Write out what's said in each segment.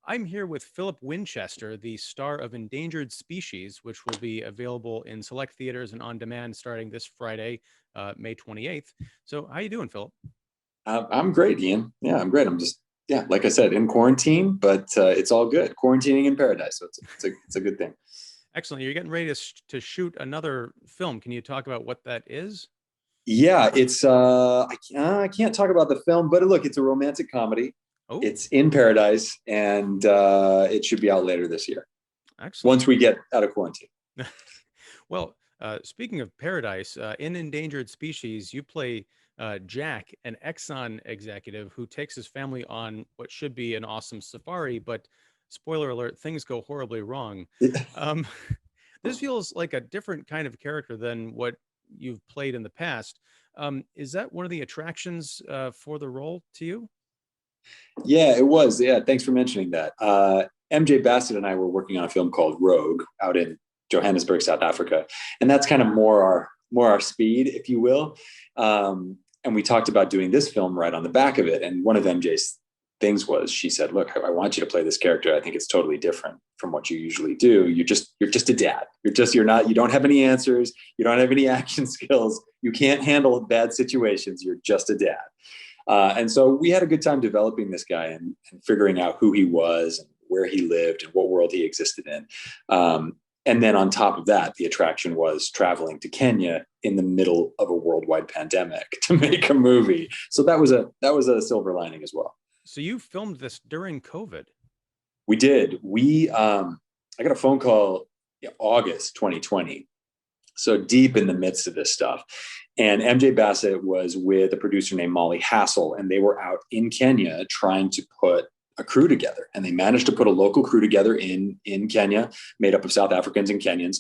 I'm here with Philip Winchester, the star of Endangered Species, which will be available in select theaters and on demand starting this Friday, May 28th. So, how you doing, Philip? I'm great, Ian. Yeah, I'm great. I'm just, yeah, like I said, in quarantine, but it's all good. Quarantining in paradise, so it's a good thing. Excellent. You're getting ready to shoot another film. Can you talk about what that is? Yeah, it's I can't talk about the film, but look, it's a romantic comedy. Oh, It's in paradise, and it should be out later this year excellent. once we get out of quarantine. Well, speaking of paradise, in Endangered Species, you play Jack, an Exxon executive who takes his family on what should be an awesome safari, but spoiler alert, things go horribly wrong. Um, this feels like a different kind of character than what you've played in the past. Is that one of the attractions for the role to you? Yeah, it was. Yeah, thanks for mentioning that. MJ Bassett and I were working on a film called Rogue out in Johannesburg, South Africa, and that's kind of more our speed, if you will. And we talked about doing this film right on the back of it. And one of MJ's things was she said, "Look, I want you to play this character. I think it's totally different from what you usually do. You're just a dad. You're not. You don't have any answers. You don't have any action skills. You can't handle bad situations. You're just a dad." And so we had a good time developing this guy and figuring out who he was and where he lived and what world he existed in. And then on top of that, the attraction was traveling to Kenya in the middle of a worldwide pandemic to make a movie. So that was a silver lining as well. So you filmed this during COVID. We did. I got a phone call in August 2020, so deep in the midst of this stuff. And MJ Bassett was with a producer named Molly Hassel, and they were out in Kenya trying to put a crew together. And they managed to put a local crew together in Kenya, made up of South Africans and Kenyans.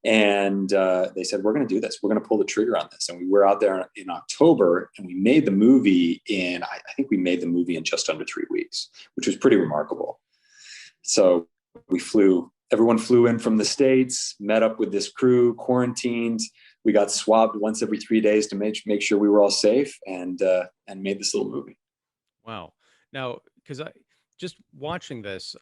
And they said, "We're going to do this. We're going to pull the trigger on this." And we were out there in October, and we made the movie I think we made the movie in just under 3 weeks, which was pretty remarkable. So everyone flew in from the States, met up with this crew, quarantined. We got swabbed once every 3 days to make sure we were all safe, and made this little movie. Wow. Now, because I just watching this,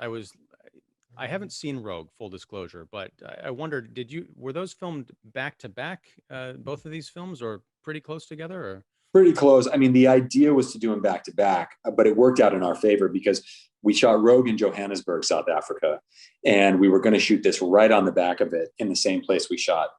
I haven't seen Rogue, full disclosure, but I wondered, were those filmed back to back, both of these films, or pretty close together? Or Pretty close. I mean, the idea was to do them back to back, but it worked out in our favor because we shot Rogue in Johannesburg, South Africa, and we were going to shoot this right on the back of it in the same place we shot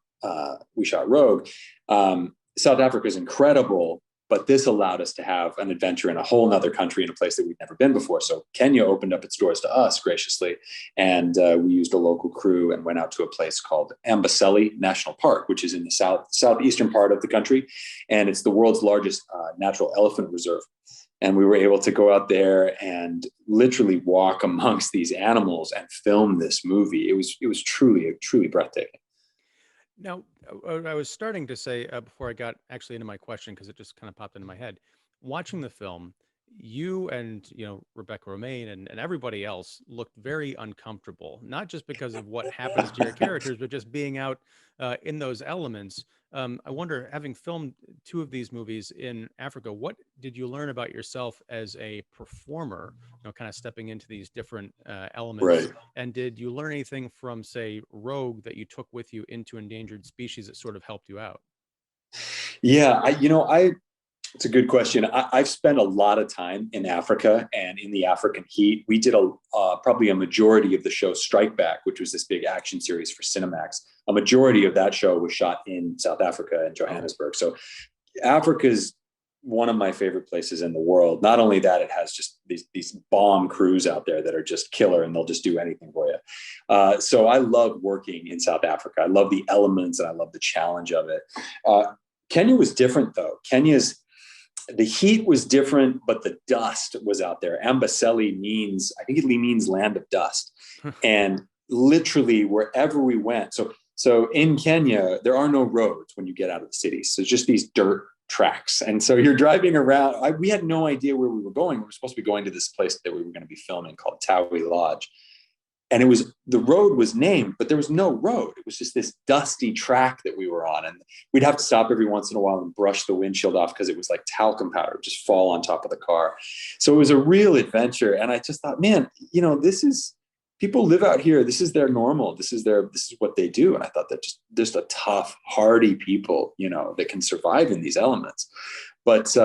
Rogue. South Africa is incredible, but this allowed us to have an adventure in a whole nother country in a place that we'd never been before. So Kenya opened up its doors to us graciously, and we used a local crew and went out to a place called Amboseli National Park, which is in the southeastern part of the country, and it's the world's largest natural elephant reserve. And we were able to go out there and literally walk amongst these animals and film this movie. It was truly breathtaking. now, I was starting to say before I got actually into my question, because it just kind of popped into my head, watching the film, you and Rebecca Romaine and everybody else looked very uncomfortable, not just because of what happens to your characters, but just being out in those elements. I wonder, having filmed two of these movies in Africa, what did you learn about yourself as a performer? Kind of stepping into these different elements, Right. and did you learn anything from, say, Rogue that you took with you into Endangered Species that sort of helped you out? Yeah, I it's a good question. I've spent a lot of time in Africa and in the African heat. We did probably a majority of the show Strike Back, which was this big action series for Cinemax. A majority of that show was shot in South Africa and Oh, Johannesburg. So Africa's one of my favorite places in the world. Not only that, it has just these bomb crews out there that are just killer, and they'll just do anything for you. So I love working in South Africa. I love the elements and I love the challenge of it. Kenya was different though. The heat was different, but the dust was out there. Amboseli means, I think it means land of dust. And literally wherever we went. So in Kenya, there are no roads when you get out of the city. So it's just these dirt tracks. And so you're driving around. We had no idea where we were going. We were supposed to be going to this place that we were going to be filming called Tawi Lodge. and the road was named, but there was no road. It was just this dusty track that we were on, and we'd have to stop every once in a while and brush the windshield off because it was like talcum powder, it would just fall on top of the car. So it was a real adventure, and I just thought, man, this is, people live out here, this is their normal, this is what they do. And I thought that just a tough, hardy people, that can survive in these elements. But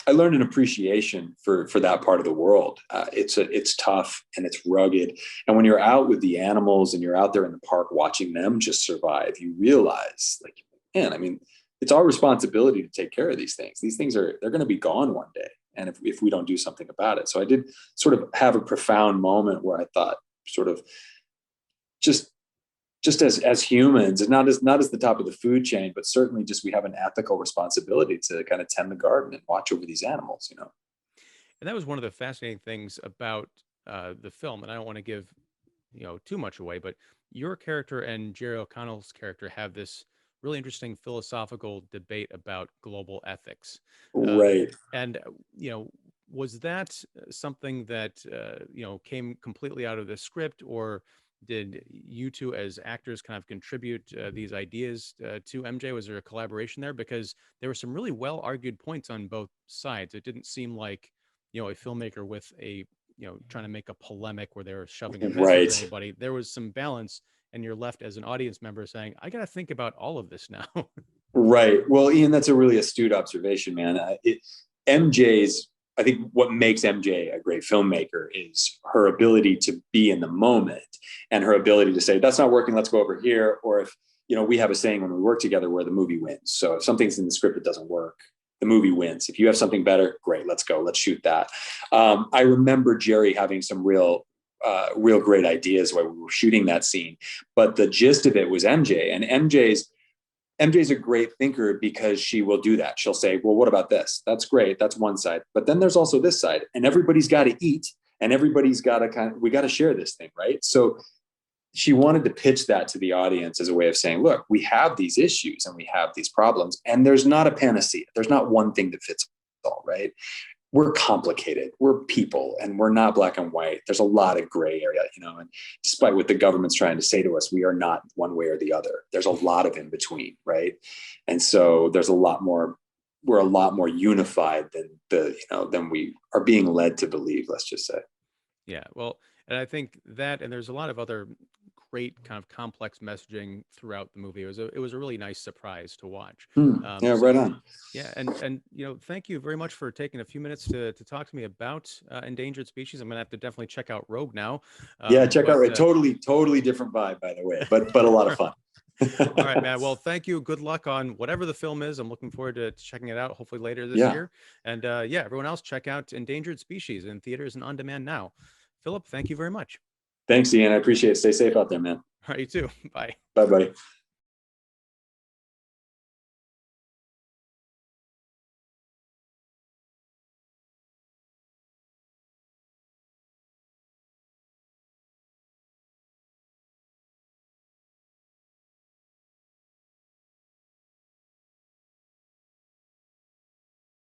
I learned an appreciation for that part of the world. It's tough and it's rugged. And when you're out with the animals and you're out there in the park watching them just survive, you realize, like, man, I mean, it's our responsibility to take care of these things. These things they're going to be gone one day. And if we don't do something about it. So I did sort of have a profound moment where I thought, sort of just as humans, and not as the top of the food chain, but certainly just we have an ethical responsibility to kind of tend the garden and watch over these animals, And that was one of the fascinating things about the film. And I don't want to give, too much away, but your character and Jerry O'Connell's character have this really interesting philosophical debate about global ethics. Right. And, was that something that, came completely out of the script, or did you two as actors kind of contribute these ideas to MJ? Was there a collaboration there? Because there were some really well argued points on both sides. It didn't seem like, a filmmaker with trying to make a polemic where they were shoving a message at anybody. There was some balance, and you're left as an audience member saying, I got to think about all of this now. Right. Well, Ian, that's a really astute observation, man. I think what makes MJ a great filmmaker is her ability to be in the moment and her ability to say, that's not working, let's go over here. Or if, we have a saying when we work together where the movie wins. So if something's in the script that doesn't work, the movie wins. If you have something better, great, let's go, let's shoot that. I remember Jerry having some real great ideas while we were shooting that scene, but the gist of it was MJ, and MJ's a great thinker because she will do that. She'll say, well, what about this? That's great. That's one side. But then there's also this side, and everybody's got to eat, and everybody's got to we got to share this thing, right? So she wanted to pitch that to the audience as a way of saying, look, we have these issues and we have these problems, and there's not a panacea. There's not one thing that fits all, right? We're complicated. We're people, and we're not black and white. There's a lot of gray area, and despite what the government's trying to say to us, we are not one way or the other. There's a lot of in between, right? And so we're a lot more unified than we are being led to believe, let's just say. Yeah. Well, and I think that, and there's a lot of other great kind of complex messaging throughout the movie. It was a really nice surprise to watch. Yeah, right on. Yeah, and thank you very much for taking a few minutes to talk to me about endangered species. I'm gonna have to definitely check out Rogue now. Yeah, check out Rogue. Totally different vibe, by the way, but a lot of fun. All right, man. Well, thank you. Good luck on whatever the film is. I'm looking forward to checking it out, hopefully later this year. And everyone else, check out Endangered Species in theaters and on demand now. Philip, thank you very much. Thanks, Ian. I appreciate it. Stay safe out there, man. All right, you too. Bye. Bye, buddy.